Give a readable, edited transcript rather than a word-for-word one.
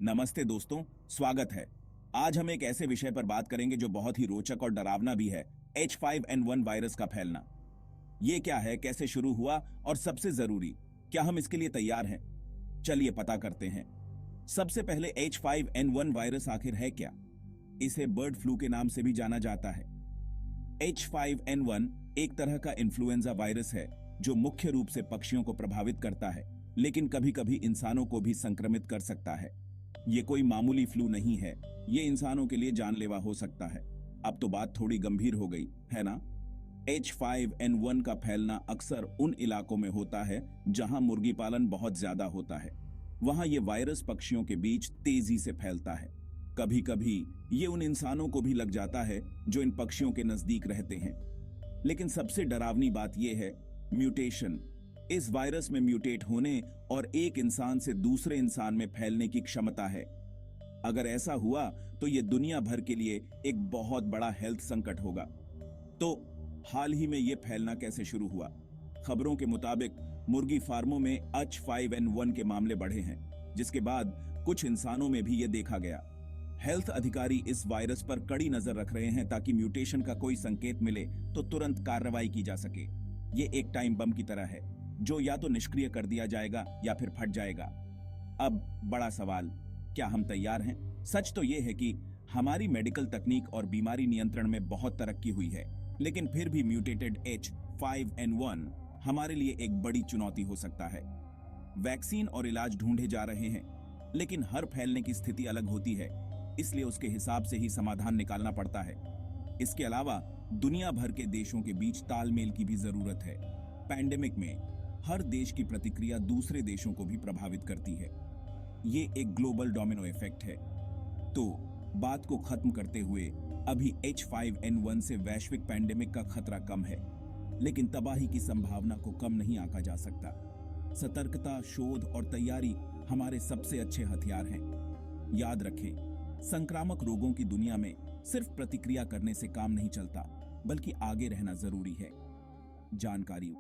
नमस्ते दोस्तों, स्वागत है। आज हम एक ऐसे विषय पर बात करेंगे जो बहुत ही रोचक और डरावना भी है, H5N1 वायरस का फैलना। ये क्या है, कैसे शुरू हुआ और सबसे जरूरी, क्या हम इसके लिए तैयार हैं? चलिए पता करते हैं। सबसे पहले H5N1 वायरस आखिर है क्या? इसे बर्ड फ्लू के नाम से भी जाना जाता है। H5N1 एक तरह का इन्फ्लुएंजा वायरस है जो मुख्य रूप से पक्षियों को प्रभावित करता है, लेकिन कभी-कभी इंसानों को भी संक्रमित कर सकता है। ये कोई मामूली फ्लू नहीं है, ये इंसानों के लिए जानलेवा हो सकता है। अब तो बात थोड़ी गंभीर हो गई, है ना? H5N1 का फैलना अक्सर उन इलाकों में होता है जहां मुर्गी पालन बहुत ज्यादा होता है। वहां ये वायरस पक्षियों के बीच तेजी से फैलता है। कभी-कभी ये उन इंसानों को भी लग जाता है जो इन पक्षियों के नजदीक रहते हैं। लेकिन सबसे डरावनी बात यह है म्यूटेशन। इस वायरस में म्यूटेट होने और एक इंसान से दूसरे इंसान में फैलने की क्षमता है। अगर ऐसा हुआ तो यह दुनिया भर के लिए एक बहुत बड़ा हेल्थ संकट होगा। तो हाल ही में यह फैलना कैसे शुरू हुआ? खबरों के मुताबिक मुर्गी फार्मों में H5N1 के मामले बढ़े हैं, जिसके बाद कुछ इंसानों में भी यह देखा गया। हेल्थ अधिकारी इस वायरस पर कड़ी नजर रख रहे हैं ताकि म्यूटेशन का कोई संकेत मिले तो तुरंत कार्रवाई की जा सके। ये एक टाइम बम की तरह है जो या तो निष्क्रिय कर दिया जाएगा या फिर फट जाएगा। अब बड़ा सवाल, क्या हम तैयार हैं? सच तो यह है कि हमारी मेडिकल तकनीक और बीमारी नियंत्रण में बहुत तरक्की हुई है, लेकिन फिर भी म्यूटेटेड H5N1 हमारे लिए एक बड़ी चुनौती हो सकता है। वैक्सीन और इलाज ढूंढे जा रहे हैं, लेकिन हर फैलने की स्थिति अलग होती है, इसलिए उसके हिसाब से ही समाधान निकालना पड़ता है। इसके अलावा दुनिया भर के देशों के बीच तालमेल की भी जरूरत है। पैंडेमिक में हर देश की प्रतिक्रिया दूसरे देशों को भी प्रभावित करती है। ये एक ग्लोबल डोमिनो इफेक्ट है। तो बात को खत्म करते हुए, अभी H5N1 से वैश्विक पैंडेमिक का खतरा कम है, लेकिन तबाही की संभावना को कम नहीं आंका जा सकता। सतर्कता, शोध और तैयारी हमारे सबसे अच्छे हथियार हैं। याद रखें, संक्रामक रोगों की दुनिया में सिर्फ प्रतिक्रिया करने से काम नहीं चलता, बल्कि आगे रहना जरूरी है। जानकारी